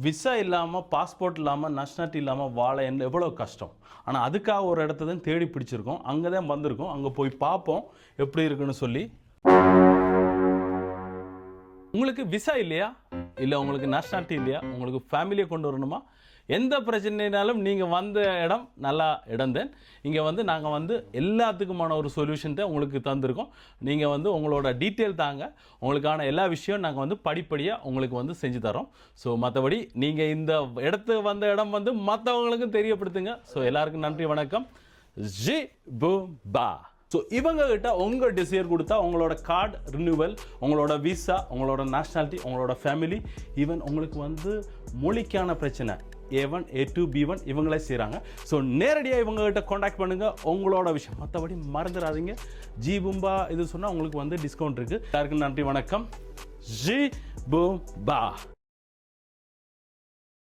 Visa இல்லாமல் passport இல்லாமல் nationality இல்லாமல் வாழ எவ்வளோ கஷ்டம். ஆனால் அதுக்காக ஒரு இடத்த தான் தேடி பிடிச்சிருக்கோம். அங்கே தான் வந்திருக்கோம். அங்கே போய் பார்ப்போம் எப்படி இருக்குன்னு சொல்லி. உங்களுக்கு விசா இல்லையா, இல்லை உங்களுக்கு நேஷ்னாலிட்டி இல்லையா, உங்களுக்கு ஃபேமிலியை கொண்டு வரணுமா, எந்த பிரச்சனைனாலும் நீங்கள் வந்த இடம் நல்லா இடம் தான். இங்கே வந்து நாங்கள் வந்து எல்லாத்துக்குமான ஒரு சொல்யூஷன் தான் உங்களுக்கு தந்திருக்கோம். நீங்கள் வந்து உங்களோட டீட்டெயில் தாங்க, உங்களுக்கான எல்லா விஷயம் நாங்கள் வந்து படிப்படியாக உங்களுக்கு வந்து செஞ்சு தரோம். ஸோ மற்றபடி நீங்கள் இந்த இடத்துக்கு வந்த இடம் வந்து மற்றவங்களுக்கும் தெரியப்படுத்துங்க. ஸோ எல்லாருக்கும் நன்றி, வணக்கம். ஜி பு பா. ஸோ இவங்ககிட்ட உங்கள் டிசைர் கொடுத்தா உங்களோட கார்டு ரினியூவல், உங்களோட விசா, உங்களோட நேஷ்னாலிட்டி, உங்களோட ஃபேமிலி, ஈவன் உங்களுக்கு வந்து மொழிக்கான பிரச்சனை A1, A2, B1 இவங்களே செய்கிறாங்க. ஸோ நேரடியாக இவங்ககிட்ட காண்டாக்ட் பண்ணுங்கள் உங்களோட விஷயம். மற்றபடி மறந்துடாதீங்க, ஜி பூம்பா இது சொன்னால் உங்களுக்கு வந்து டிஸ்கவுண்ட் இருக்குது. எல்லாருக்கும் நன்றி, வணக்கம். ஜி பூம்பா.